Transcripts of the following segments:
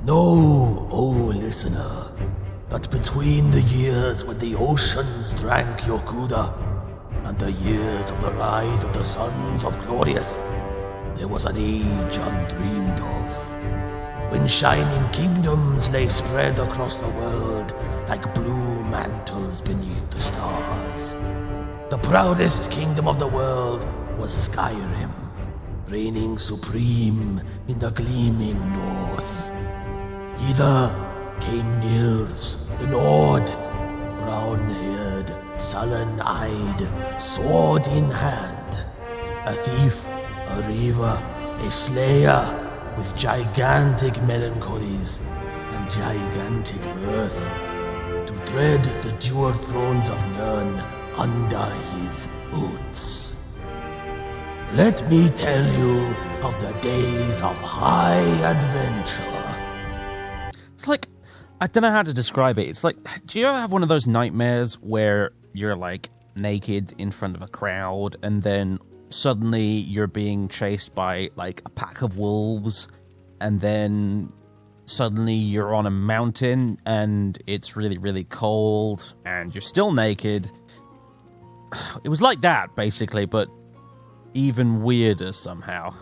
Know, O listener, that between the years when the oceans drank Yokuda and the years of the rise of the sons of Glorious, there was an age undreamed of, when shining kingdoms lay spread across the world like blue mantles beneath the stars. The proudest kingdom of the world was Skyrim, reigning supreme in the gleaming north. Hither came Nils, the Nord, brown-haired, sullen-eyed, sword in hand. A thief, a reaver, a slayer, with gigantic melancholies and gigantic mirth, to tread the dual thrones of Nirn under his boots. Let me tell you of the days of high adventure. It's like, I don't know how to describe it. It's like, do you ever have one of those nightmares where you're like naked in front of a crowd and then suddenly you're being chased by like a pack of wolves and then suddenly you're on a mountain and it's really, really cold and you're still naked? It was like that, basically, but even weirder somehow.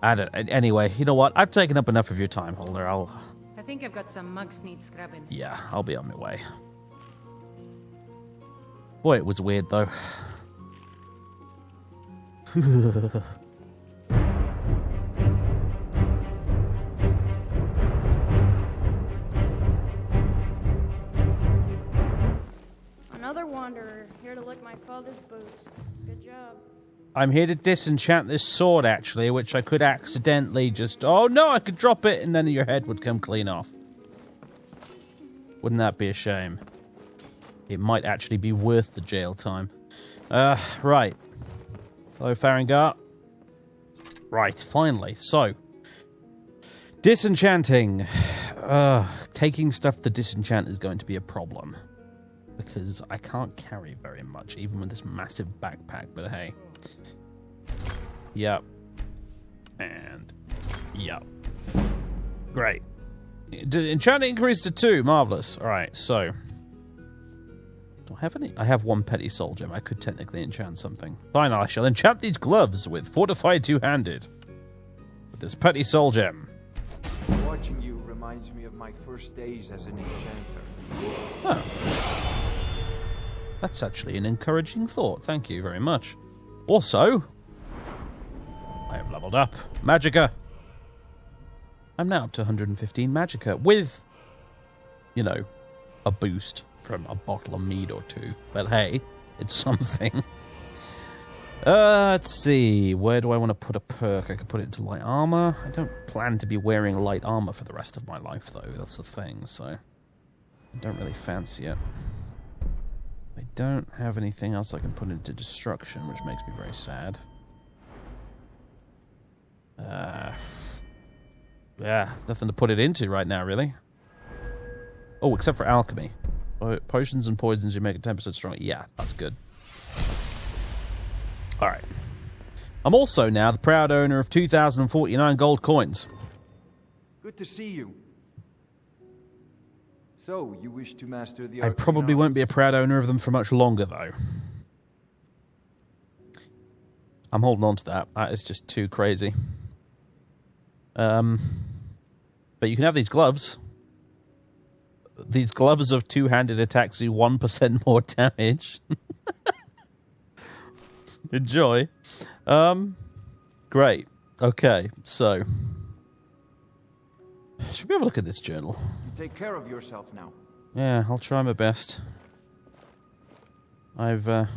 Anyway, you know what? I've taken up enough of your time, Holder. I think I've got some mugs need scrubbing. Yeah, I'll be on my way. Boy, it was weird, though. Another wanderer, here to lick my father's boots. Good job. I'm here to disenchant this sword, actually, which I could accidentally just... Oh, no, I could drop it, and then your head would come clean off. Wouldn't that be a shame? It might actually be worth the jail time. Right. Hello, Farengar. Right, finally. So, disenchanting. Taking stuff to disenchant is going to be a problem. Because I can't carry very much, even with this massive backpack, but hey. Yep. And yep. Great. Enchanting increased to 2. Marvellous. Alright, so. Do I have any? I have 1 petty soul gem. I could technically enchant something. Fine, I shall enchant these gloves with fortified two-handed. With this petty soul gem. Watching you reminds me of my first days as an enchanter. Oh. That's actually an encouraging thought. Thank you very much. Also, I have leveled up. Magicka. I'm now up to 115 Magicka with, you know, a boost from a bottle of mead or 2. But hey, it's something. Let's see. Where do I want to put a perk? I could put it into light armor. I don't plan to be wearing light armor for the rest of my life, though. That's the thing, so I don't really fancy it. I don't have anything else I can put into destruction, which makes me very sad. Yeah, nothing to put it into right now, really. Oh, except for alchemy. Potions and poisons you make it 10% stronger. Yeah, that's good. Alright. I'm also now the proud owner of 2,049 gold coins. Good to see you. So, you wish to master the I probably won't be a proud owner of them for much longer, though. I'm holding on to that. That is just too crazy. But you can have these gloves. These gloves of two-handed attacks do 1% more damage. Enjoy. Great. Okay, so... should we have a look at this journal? You take care of yourself now. Yeah, I'll try my best. I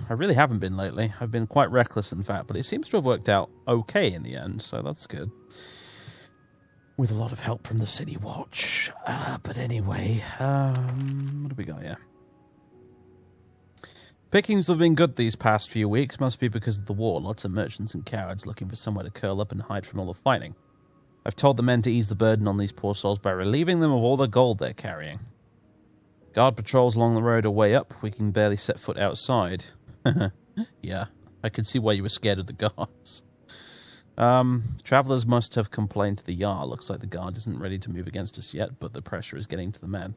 really haven't been lately. I've been quite reckless, in fact, but it seems to have worked out okay in the end, so that's good. With a lot of help from the City Watch. But anyway, what do we got here? Pickings have been good these past few weeks. Must be because of the war. Lots of merchants and cowards looking for somewhere to curl up and hide from all the fighting. I've told the men to ease the burden on these poor souls by relieving them of all the gold they're carrying. Guard patrols along the road are way up. We can barely set foot outside. Yeah, I can see why you were scared of the guards. Travelers must have complained to the Jarl. Looks like the guard isn't ready to move against us yet, but the pressure is getting to the men.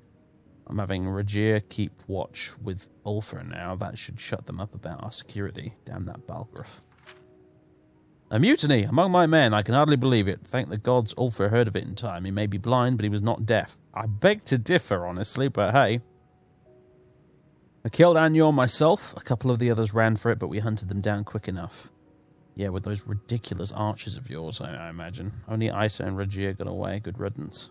I'm having Regier keep watch with Ulfr now. That should shut them up about our security. Damn that Balgruth. A mutiny among my men. I can hardly believe it. Thank the gods Ulfr heard of it in time. He may be blind, but he was not deaf. I beg to differ, honestly, but hey. I killed Anyor myself. A couple of the others ran for it, but we hunted them down quick enough. Yeah, with those ridiculous archers of yours, I imagine. Only Isa and Regier got away. Good riddance.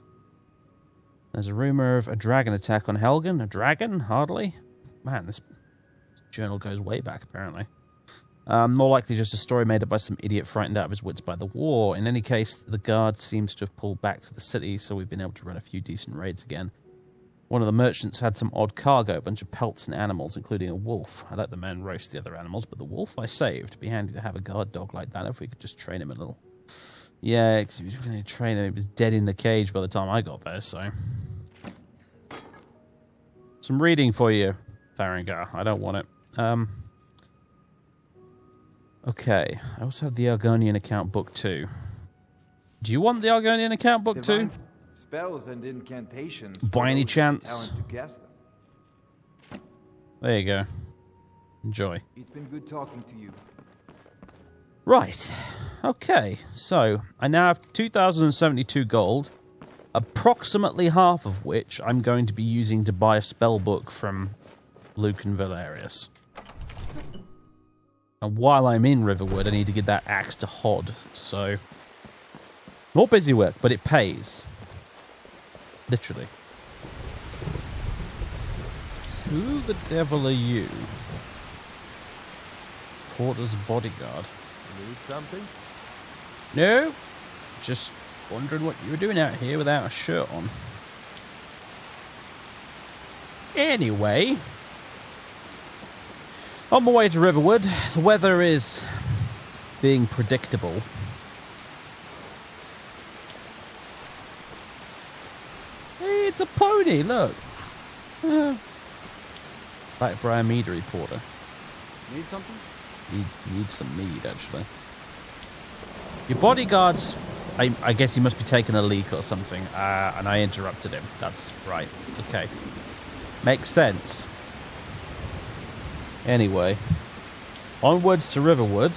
There's a rumor of a dragon attack on Helgen. A dragon? Hardly. Man, this journal goes way back, apparently. More likely just a story made up by some idiot frightened out of his wits by the war. In any case, the guard seems to have pulled back to the city, so we've been able to run a few decent raids again. One of the merchants had some odd cargo, a bunch of pelts and animals, including a wolf. I let the men roast the other animals, but the wolf I saved. It'd be handy to have a guard dog like that if we could just train him a little. Yeah, because he was going to train him. He was dead in the cage by the time I got there, so... Some reading for you, Farengar. I don't want it. Okay. I also have the Argonian account book too. Do you want the Argonian account book too? Spells and incantations. By any chance? Talent to guess them. There you go. Enjoy. It's been good talking to you. Right. Okay. So, I now have 2,072 gold, approximately half of which I'm going to be using to buy a spell book from Luke and Valerius. And while I'm in Riverwood, I need to get that axe to Hod. So, more busy work, but it pays. Literally. Who the devil are you? Porter's bodyguard. Need something? No. Just wondering what you were doing out here without a shirt on. Anyway. On my way to Riverwood, the weather is being predictable. Hey, it's a pony, look. Like Brian Meadery, Porter. Need something? Need some mead, actually. Your bodyguard's... I guess he must be taking a leak or something, and I interrupted him. That's right. Okay. Makes sense. Anyway. Onwards to Riverwood.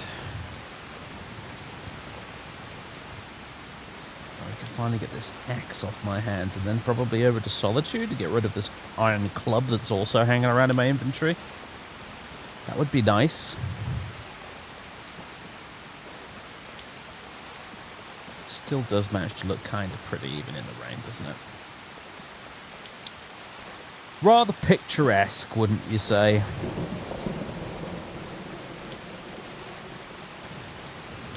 I can finally get this axe off my hands, and then probably over to Solitude to get rid of this iron club that's also hanging around in my inventory. That would be nice. Still does manage to look kind of pretty even in the rain, doesn't it? Rather picturesque, wouldn't you say?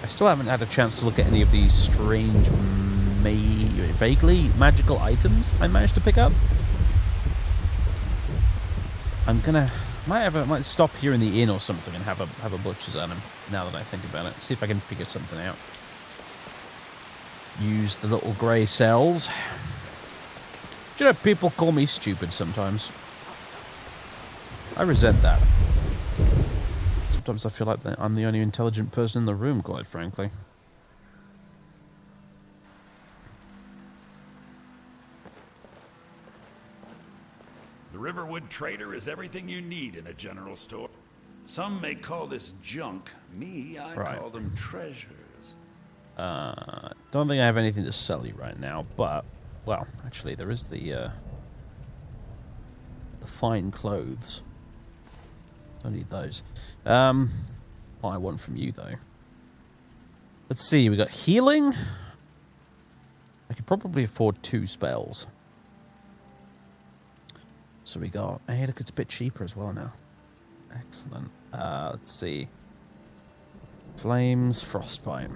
I still haven't had a chance to look at any of these strange, vaguely magical items I managed to pick up. I'm gonna... might stop here in the inn or something and have a butcher's on him, now that I think about it. See if I can figure something out. Use the little grey cells. Do you know, people call me stupid sometimes. I resent that. Sometimes I feel like I'm the only intelligent person in the room, quite frankly. The Riverwood Trader is everything you need in a general store. Some may call this junk. Me, I call them treasures. Don't think I have anything to sell you right now, but... Well, actually, there is the fine clothes. Don't need those. What I want from you, though. Let's see, we got healing. I could probably afford 2 spells. So we got... Hey, look, it's a bit cheaper as well now. Excellent. Let's see. Flames, Frostbite.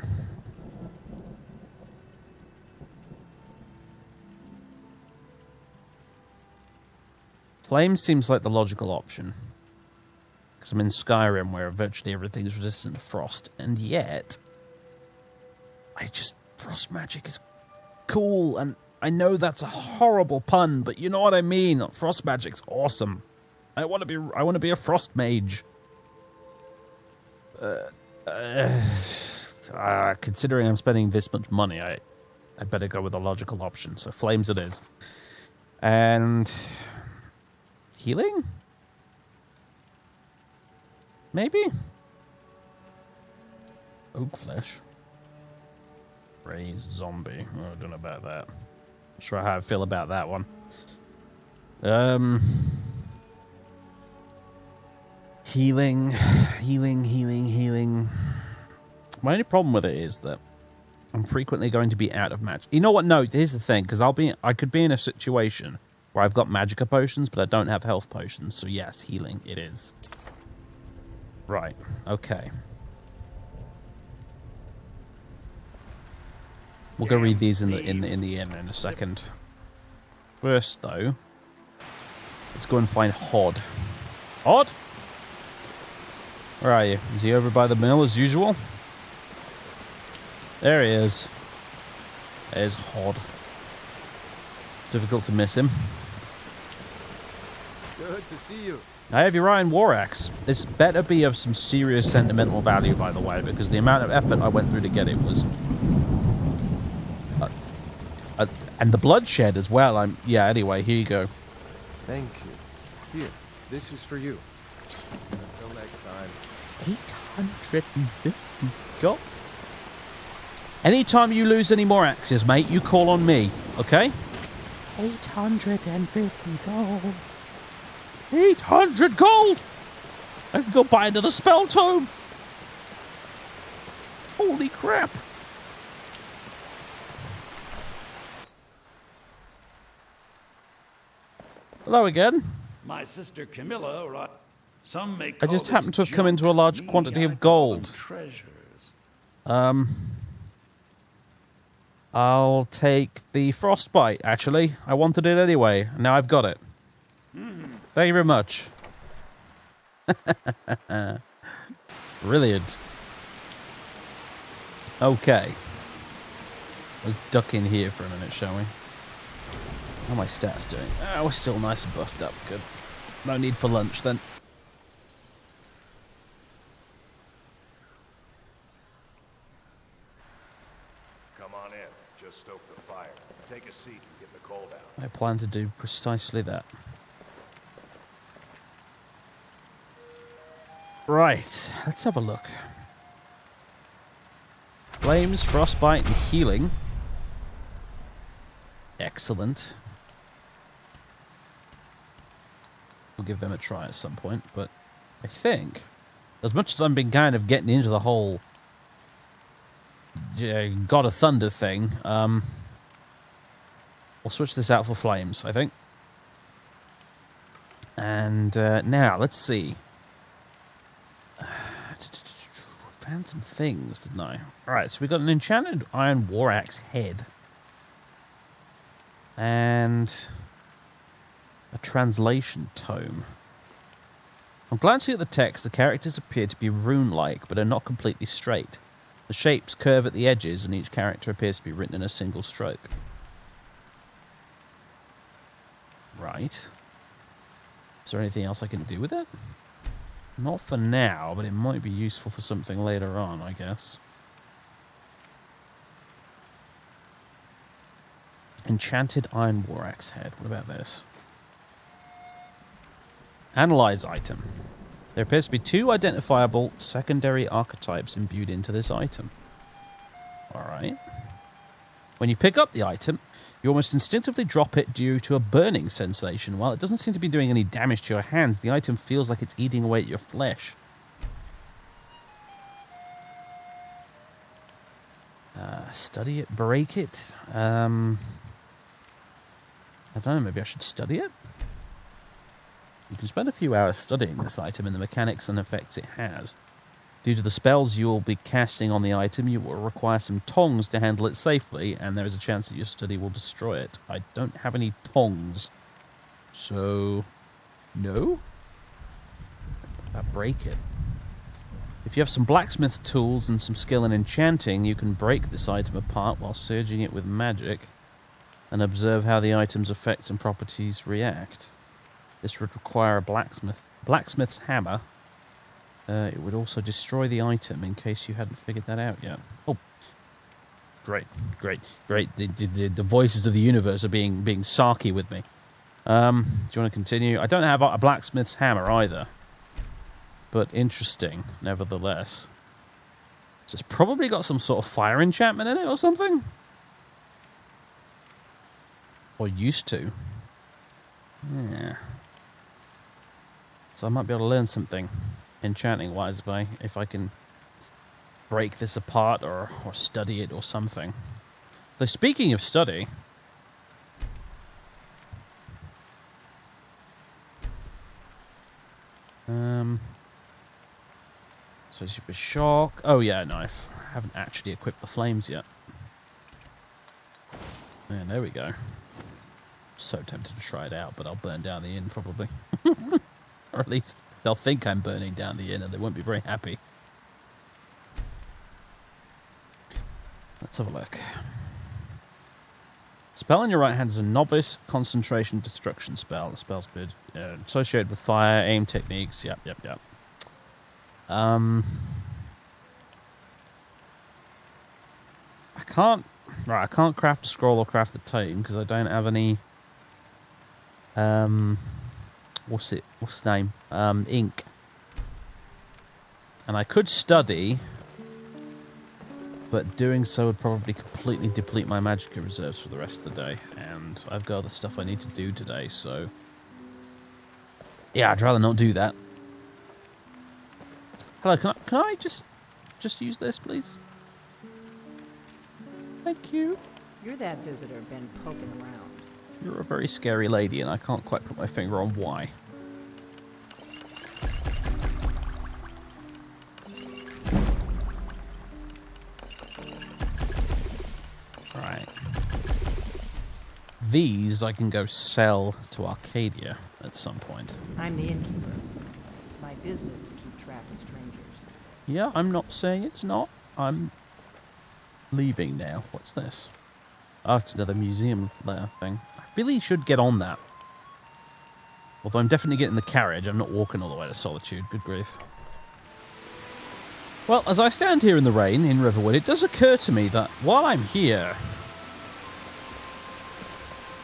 Flame seems like the logical option. Because I'm in Skyrim where virtually everything is resistant to frost. And yet... Frost magic is cool. And I know that's a horrible pun, but you know what I mean. Frost magic's awesome. I want to be a frost mage. Considering I'm spending this much money, I better go with a logical option. So flames it is. And healing? Maybe? Oak flesh. Raised zombie. Oh, I don't know about that. Not sure how I feel about that one. Healing. My only problem with it is that I'm frequently going to be out of magic. You know what? No, here's the thing, because I could be in a situation where I've got magicka potions, but I don't have health potions. So yes, healing it is. Right. Okay. We'll go read these in the inn in a second. First, though, let's go and find Hod. Hod? Where are you? Is he over by the mill as usual? There he is. There's Hod. Difficult to miss him. Good to see you. I have your iron war axe. This better be of some serious sentimental value, by the way, because the amount of effort I went through to get it was... and the bloodshed as well. Yeah, anyway, here you go. Thank you. Here, this is for you. Until next time. 850 gold. Anytime you lose any more axes, mate, you call on me, okay? 850 gold. 800 gold! I can go buy another spell tome. Holy crap. Hello again. My sister Camilla, or some may call I just this happen to have come junk. into a large Me, quantity I of call them gold. treasures. I'll take the frostbite, actually. I wanted it anyway. Now I've got it. Thank you very much. Brilliant. Okay. Let's duck in here for a minute, shall we? How are my stats doing? We're still nice and buffed up. Good. No need for lunch, then. Come on in. Just stoke the fire. Take a seat and get the cold out. I plan to do precisely that. Right, let's have a look. Flames, frostbite, and healing. Excellent. We'll give them a try at some point, but I think, as much as I've been kind of getting into the whole God of Thunder thing, we'll switch this out for flames, I think. And now, let's see. Found some things, didn't I? Alright, so we got an enchanted iron war axe head. And a translation tome. I'm glancing at the text. The characters appear to be rune-like, but are not completely straight. The shapes curve at the edges, and each character appears to be written in a single stroke. Right. Is there anything else I can do with it? Not for now, but it might be useful for something later on, I guess. Enchanted Iron War Axe Head. What about this? Analyze item. There appears to be 2 identifiable secondary archetypes imbued into this item. Alright. When you pick up the item, you almost instinctively drop it due to a burning sensation. While it doesn't seem to be doing any damage to your hands, the item feels like it's eating away at your flesh. Study it, break it. I don't know, maybe I should study it? You can spend a few hours studying this item and the mechanics and effects it has. Due to the spells you will be casting on the item, you will require some tongs to handle it safely, and there is a chance that your study will destroy it. I don't have any tongs. So, no? I'll break it. If you have some blacksmith tools and some skill in enchanting, you can break this item apart while surging it with magic and observe how the item's effects and properties react. This would require a blacksmith's hammer It would also destroy the item in case you hadn't figured that out yet. Oh, great, great, great. The voices of the universe are being sarky with me. Do you want to continue? I don't have a blacksmith's hammer either. But interesting, nevertheless. So it's probably got some sort of fire enchantment in it or something? Or used to. Yeah. So I might be able to learn something enchanting-wise if I can break this apart or study it or something. Though speaking of study... So super shock. Oh yeah, no, I haven't actually equipped the flames yet. And there we go. So tempted to try it out, but I'll burn down the inn probably. Or at least they'll think I'm burning down the inn and they won't be very happy. Let's have a look. Spell in your right hand is a novice concentration destruction spell. The spell's been associated with fire, aim techniques. Yep. I can't craft a scroll or craft a tome because I don't have any what's the name? Ink. And I could study, but doing so would probably completely deplete my magicka reserves for the rest of the day, and I've got other stuff I need to do today, so yeah, I'd rather not do that. Hello, can I just use this, please? Thank you. You're that visitor been poking around. You're a very scary lady, and I can't quite put my finger on why. Right. These I can go sell to Arcadia at some point. I'm the innkeeper. It's my business to keep track of strangers. Yeah, I'm not saying it's not. I'm leaving now. What's this? Oh, it's another museum layer thing. I really should get on that. Although I'm definitely getting the carriage. I'm not walking all the way to Solitude. Good grief. Well, as I stand here in the rain in Riverwood, it does occur to me that while I'm here,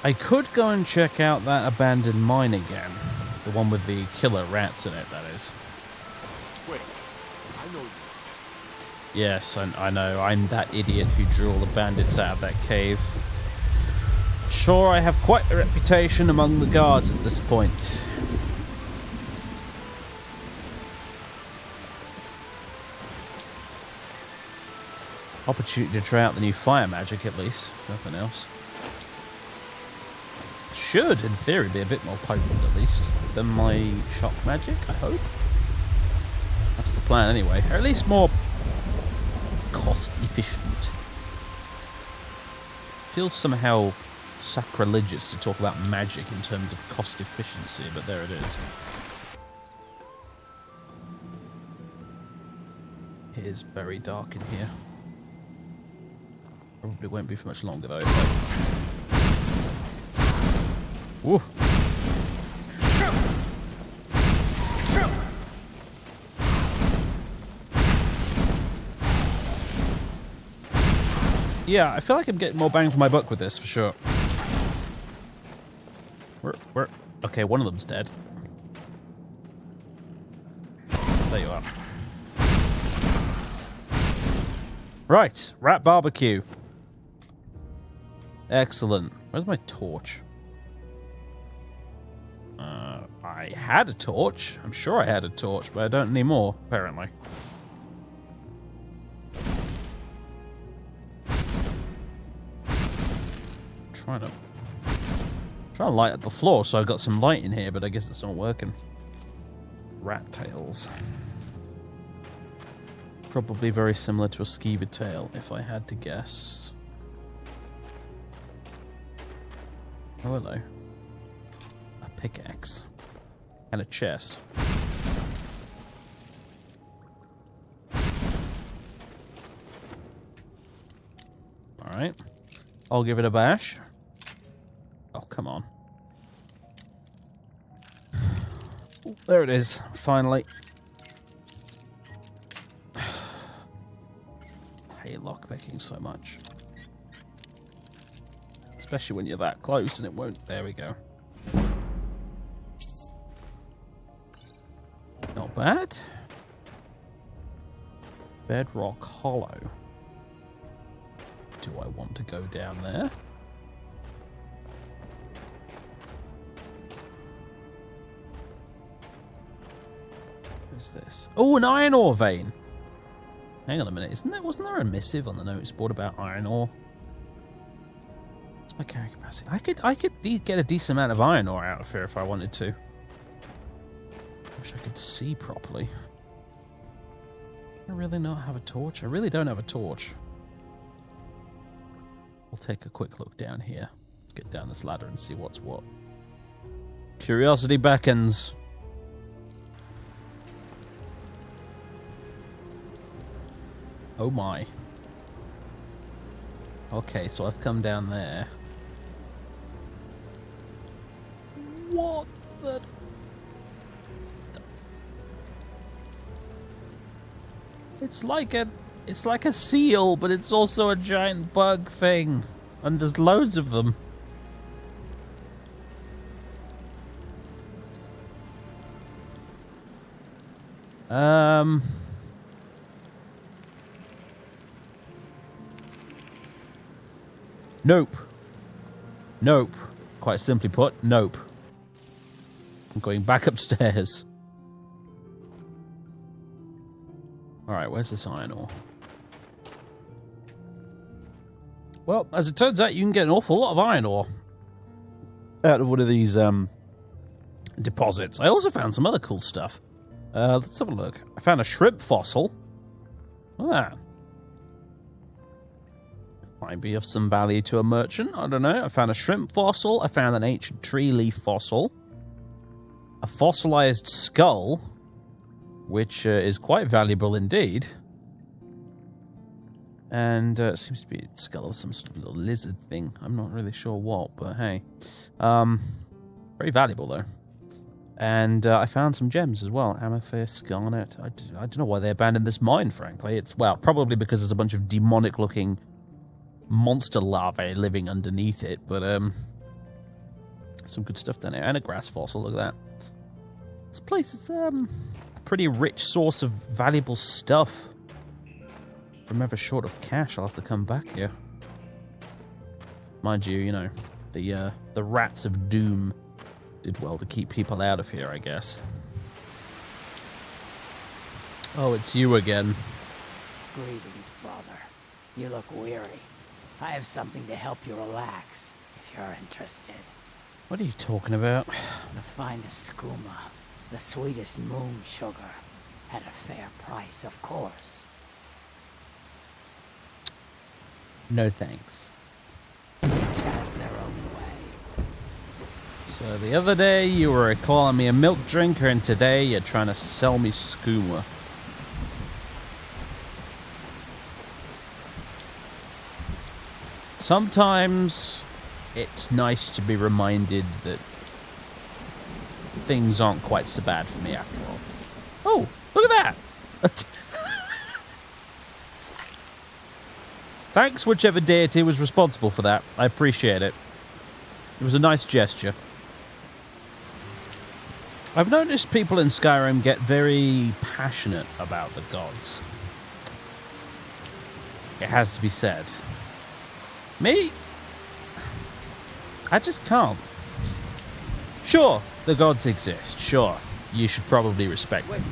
I could go and check out that abandoned mine again. The one with the killer rats in it, that is. Wait, I know you. Yes, I know. I'm that idiot who drew all the bandits out of that cave. Sure, I have quite a reputation among the guards at this point. Opportunity to try out the new fire magic, at least, if nothing else. Should, in theory, be a bit more potent, at least, than my shock magic, I hope. That's the plan, anyway. Or at least more cost efficient. Feels somehow sacrilegious to talk about magic in terms of cost efficiency, but there it is. It is very dark in here. Probably won't be for much longer though. Woo! Yeah, I feel like I'm getting more bang for my buck with this, for sure. We're okay, one of them's dead. There you are. Right, rat barbecue. Excellent. Where's my torch? I had a torch. I'm sure I had a torch, but I don't anymore, apparently. Trying to light up the floor so I've got some light in here, but I guess it's not working. Rat tails. Probably very similar to a skeever tail, if I had to guess. Oh, hello. A pickaxe. And a chest. Alright. I'll give it a bash. Oh, come on. Ooh, there it is, finally. hate lockpicking so much. Especially when you're that close and it won't... There we go. Not bad. Bedrock Hollow. Do I want to go down there? What's this? Oh, an iron ore vein. Hang on a minute. Wasn't there a missive on the notice board about iron ore? What's my carrying capacity? I could get a decent amount of iron ore out of here if I wanted to. Wish I could see properly. I really not have a torch. I really don't have a torch. We'll take a quick look down here. Let's get down this ladder and see what's what. Curiosity beckons. Oh my. Okay, so I've come down there. What the... It's like a seal, but it's also a giant bug thing. And there's loads of them. Nope. Nope. Quite simply put, nope. I'm going back upstairs. Alright, where's this iron ore? Well, as it turns out, you can get an awful lot of iron ore out of one of these deposits. I also found some other cool stuff. Let's have a look. I found a shrimp fossil. Look at that. Might be of some value to a merchant. I don't know. I found a shrimp fossil. I found an ancient tree leaf fossil. A fossilized skull, which is quite valuable indeed. And it seems to be a skull of some sort of little lizard thing. I'm not really sure what, but hey. Very valuable, though. And I found some gems as well. Amethyst, garnet. I don't know why they abandoned this mine, frankly. It's, well, probably because there's a bunch of demonic-looking monster larvae living underneath it. But, some good stuff down there. And a grass fossil, look at that. This place is, pretty rich source of valuable stuff. If I'm ever short of cash, I'll have to come back here. Mind you, you know, the rats of doom did well to keep people out of here, I guess. Oh, it's you again. Greetings, brother. You look weary. I have something to help you relax, if you're interested. What are you talking about? The finest skooma, the sweetest moon sugar, at a fair price, of course. No thanks. Each has their own way. So the other day you were calling me a milk drinker, and today you're trying to sell me skooma. Sometimes it's nice to be reminded that things aren't quite so bad for me after all. Oh, look at that! Thanks, whichever deity was responsible for that. I appreciate it. It was a nice gesture. I've noticed people in Skyrim get very passionate about the gods. It has to be said. Me? I just can't. Sure, the gods exist. Sure, you should probably respect them.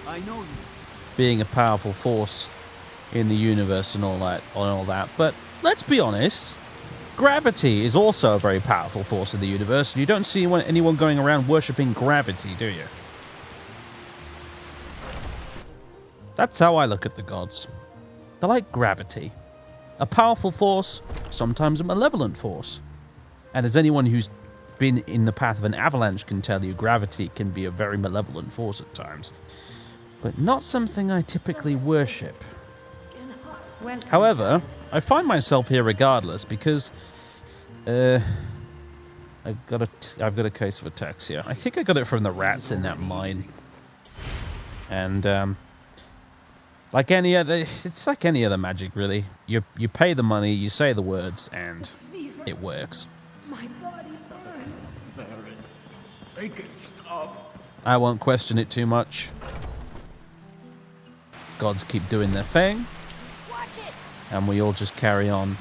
I know you. Being a powerful force in the universe and all that. But let's be honest, gravity is also a very powerful force in the universe, and you don't see anyone going around worshipping gravity, do you? That's how I look at the gods. They're like gravity. A powerful force, sometimes a malevolent force. And as anyone who's been in the path of an avalanche can tell you, gravity can be a very malevolent force at times. But not something I typically worship. However, I find myself here regardless because I've got a case of ataxia. I think I got it from the rats in that mine. And Like any other, it's like any other magic, really. You pay the money, you say the words, and it works. My body burns. Barrett, make it stop. I won't question it too much. Gods keep doing their thing. Watch it. And we all just carry on.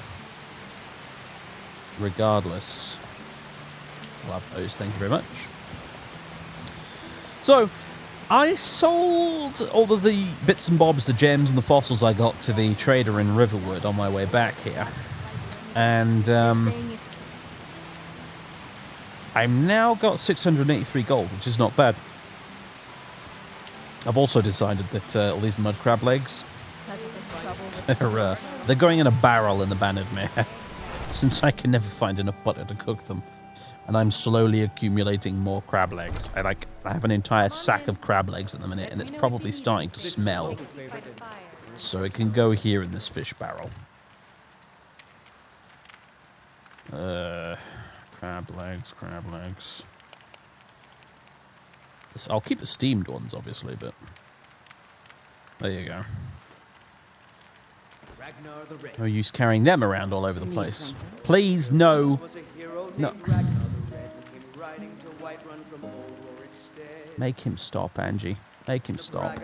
Regardless. Love those, thank you very much. So, I sold all of the bits and bobs, the gems and the fossils I got to the trader in Riverwood on my way back here. And I'm now got 683 gold, which is not bad. I've also decided that all these mud crab legs, they're going in a barrel in the Bannermere, since I can never find enough butter to cook them. And I'm slowly accumulating more crab legs. I have an entire sack of crab legs at the minute, and it's probably starting to smell. So it can go here in this fish barrel. Crab legs, crab legs. I'll keep the steamed ones, obviously, but there you go. No use carrying them around all over the place. Please, no. No. Make him stop, Angie. Make him stop.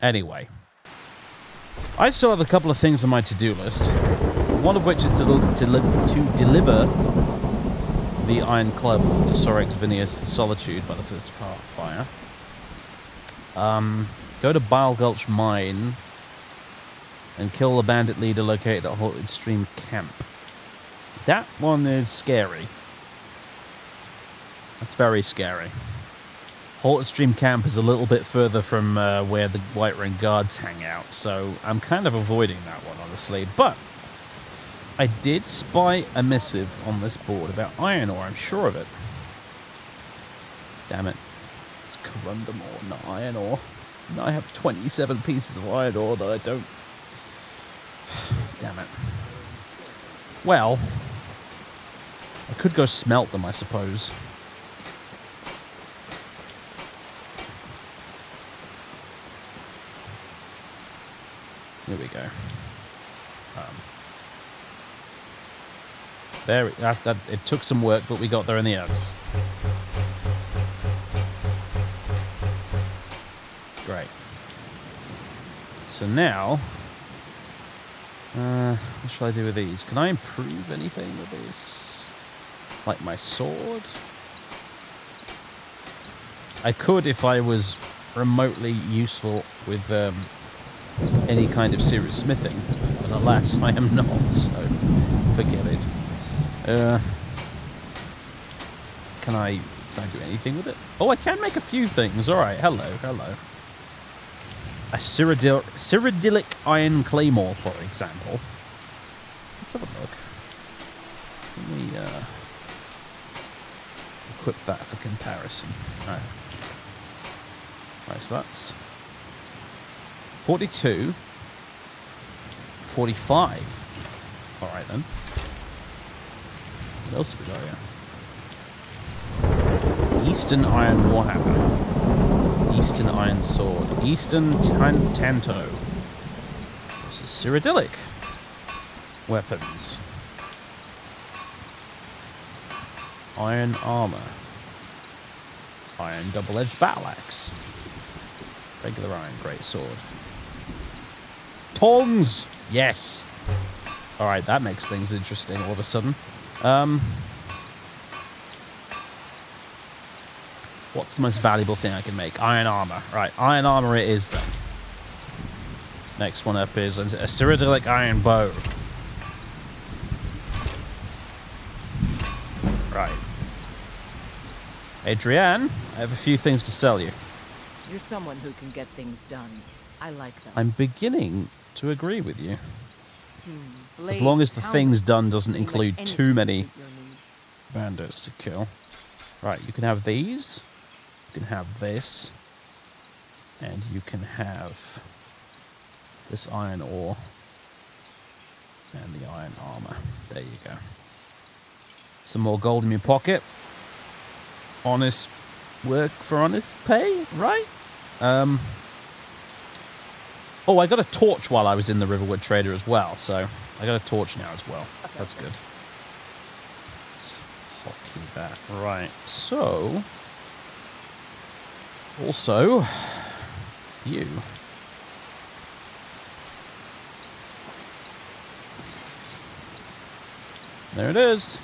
Anyway. I still have a couple of things on my to-do list. One of which is to deliver the Iron Club to Sorex Vinius Solitude by the first fire. Go to Bile Gulch Mine and kill the bandit leader located at Halted Stream Camp. That one is scary. That's very scary. Halted Stream Camp is a little bit further from where the Whiterun guards hang out, so I'm kind of avoiding that one, honestly. But I did spy a missive on this board about iron ore, I'm sure of it. Damn it. It's corundum ore, not iron ore. And I have 27 pieces of iron ore that I don't... Damn it. Well, I could go smelt them, I suppose. Here we go. There, it took some work, but we got there in the end. Great. So now, what shall I do with these? Can I improve anything with this? Like my sword? I could if I was remotely useful with any kind of serious smithing, but alas, I am not, so forget it. Can I do anything with it? Oh, I can make a few things. Alright, hello. A Cyrodiilic Iron Claymore, for example. Let's have a look. Let me equip that for comparison. Alright. Right, so that's 42. 45. Alright then. What else have we got here? Eastern Iron Warhammer. Eastern Iron Sword. Eastern Tanto. This is Cyrodiilic weapons. Iron Armor. Iron Double-Edged Battle Axe. Regular Iron Great Sword. Tongs! Yes! Alright, that makes things interesting all of a sudden. What's the most valuable thing I can make? Iron armor. Right, iron armor it is then. Next one up is a Cyrodiilic iron bow. Right. Adrienne, I have a few things to sell you. You're someone who can get things done. I like that. I'm beginning to agree with you. As long as the things done doesn't include too many bandits to kill. Right, you can have these. You can have this. And you can have this iron ore. And the iron armor. There you go. Some more gold in your pocket. Honest work for honest pay, right? Oh, I got a torch while I was in the Riverwood Trader as well, so I got a torch now as well. That's good. Let's hotkey that. Right, so... Also, you. There it is.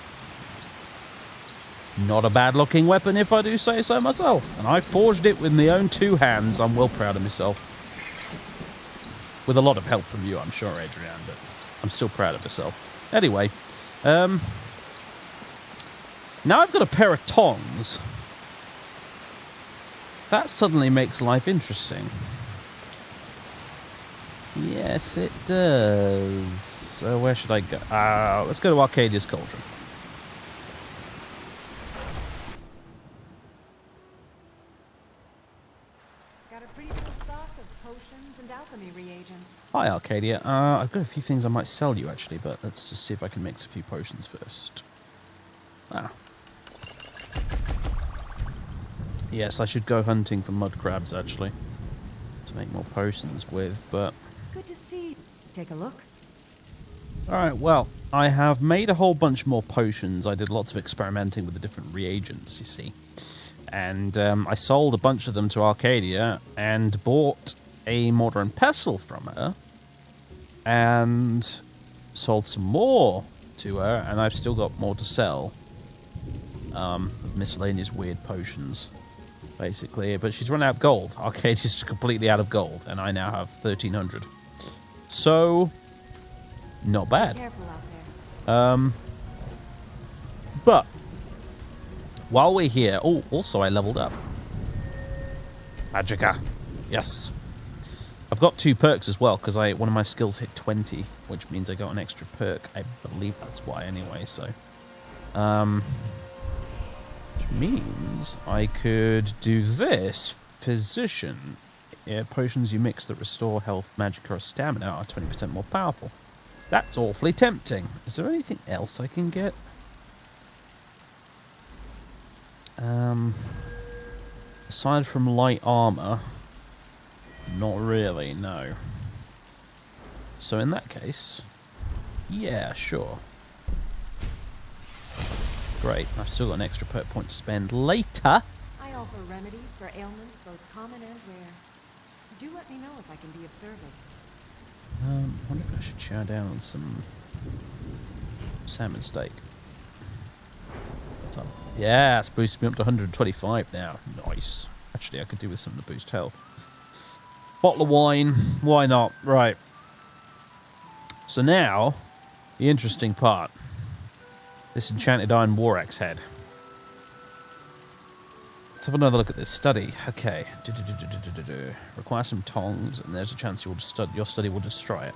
Not a bad looking weapon if I do say so myself. And I forged it with my own 2 hands. I'm well proud of myself. With a lot of help from you, I'm sure, Adrian, but I'm still proud of myself. Anyway, now I've got a pair of tongs. That suddenly makes life interesting. Yes, it does. So where should I go? Let's go to Arcadia's Cauldron. Got a pretty full stock of potions and alchemy reagents. Hi, Arcadia. I've got a few things I might sell you, actually, but let's just see if I can mix a few potions first. Yes, I should go hunting for mud crabs, actually, to make more potions with, but... Good to see you. Take a look. Alright, well, I have made a whole bunch more potions. I did lots of experimenting with the different reagents, you see. And I sold a bunch of them to Arcadia and bought a mortar and pestle from her. And sold some more to her, and I've still got more to sell. Of miscellaneous weird potions, basically. But she's run out of gold. Arcadia's completely out of gold, and I now have 1,300. So... not bad. Careful out there. But while we're here, oh, also I leveled up. Magica, yes. I've got 2 perks as well because one of my skills hit 20, which means I got an extra perk. I believe that's why, anyway. So, which means I could do this. Physician, potions you mix that restore health, magic, or stamina are 20% more powerful. That's awfully tempting. Is there anything else I can get? Aside from light armor, not really, no. So in that case, yeah, sure. Great, I've still got an extra perk point to spend later. I offer remedies for ailments both common and rare. Do let me know if I can be of service. I wonder if I should chow down on some salmon steak. What's up? Yeah, it's boosted me up to 125 now. Nice. Actually, I could do with something to boost health. Bottle of wine. Why not? Right. So now, the interesting part. This enchanted iron war axe head. Let's have another look at this study. Okay. Require some tongs, and there's a chance your study will destroy it.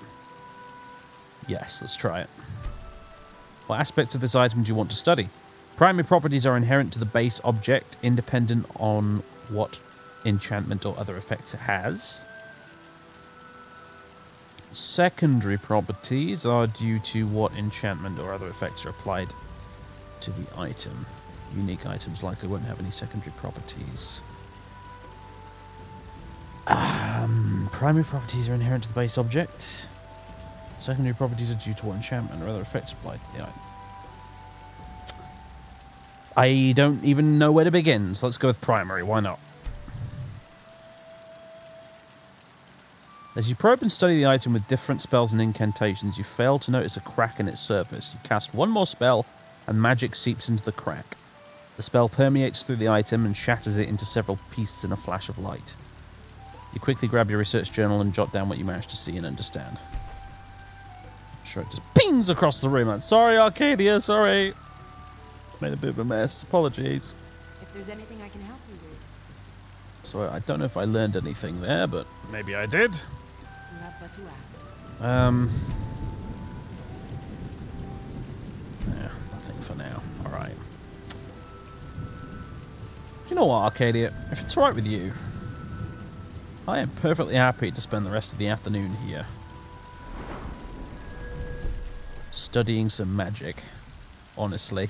Yes, let's try it. What aspects of this item do you want to study? Primary properties are inherent to the base object, independent on what enchantment or other effects it has. Secondary properties are due to what enchantment or other effects are applied to the item. Unique items likely won't have any secondary properties. Primary properties are inherent to the base object. Secondary properties are due to what enchantment or other effects applied to the item. I don't even know where to begin, so let's go with primary. Why not? As you probe and study the item with different spells and incantations, you fail to notice a crack in its surface. You cast one more spell, and magic seeps into the crack. The spell permeates through the item and shatters it into several pieces in a flash of light. You quickly grab your research journal and jot down what you managed to see and understand. I'm sure it just pings across the room. I'm sorry, Arcadia, sorry. Made a bit of a mess. Apologies. If there's anything I can help you with. So I don't know if I learned anything there, but maybe I did. You have but to ask. Yeah, nothing for now. Alright. Do you know what, Arcadia? If it's alright with you, I am perfectly happy to spend the rest of the afternoon here. Studying some magic. Honestly.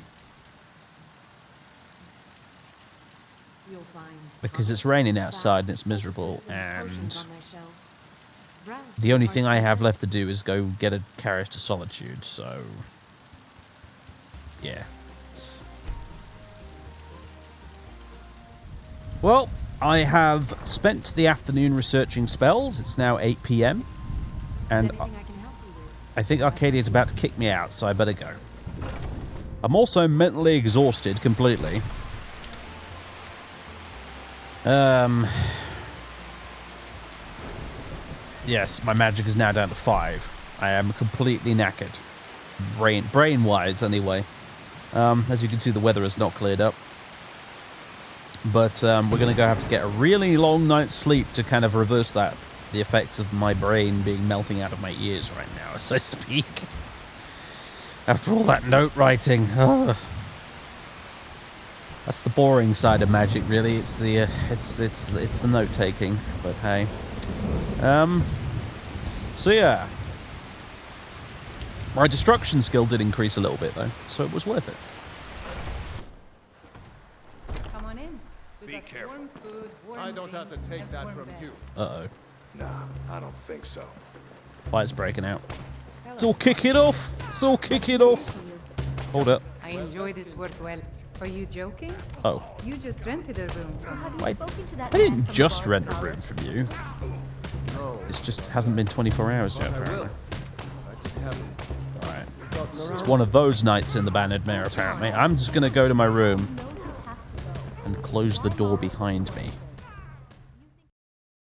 You're you'll find because it's tonics, raining outside and salves, it's miserable, poultices, potions and on my shelves. Browse the only thing I parts have of left to do is go get a carriage to Solitude, so yeah. Well, I have spent the afternoon researching spells. It's now 8 p.m. and anything I can help you with? I think Arcadia's about to kick me out, so I better go. I'm mentally exhausted completely. Yes, my magic is now down to 5. I am completely knackered. Brain-wise, anyway. As you can see, the weather has not cleared up. But we're going to have to get a really long night's sleep to kind of reverse that. The effects of my brain being melting out of my ears right now as I speak. After all that note writing. Ugh. That's the boring side of magic, really. It's the it's the note taking. But hey. So yeah. My destruction skill did increase a little bit though, so it was worth it. Come on in. We Be got careful. warm food, warm I don't have to drinks, take and that warm from beds. you. Uh-oh. Nah, I don't think so. Fight's breaking out. It's all kicking off. It's all kicking off. Hold up. I enjoy this work well. Are you joking? Oh. You just rented a room So from have me. you I- spoken to that I man didn't from just Bard's rent a Palace? room from you. No, It's just hasn't been 24 hours yet, I will. apparently. I just haven't. Alright. gotten It's around. one of those nights in the Bannered Mare, apparently. I'm just going to go to my room You know you have to go. and close the door behind me.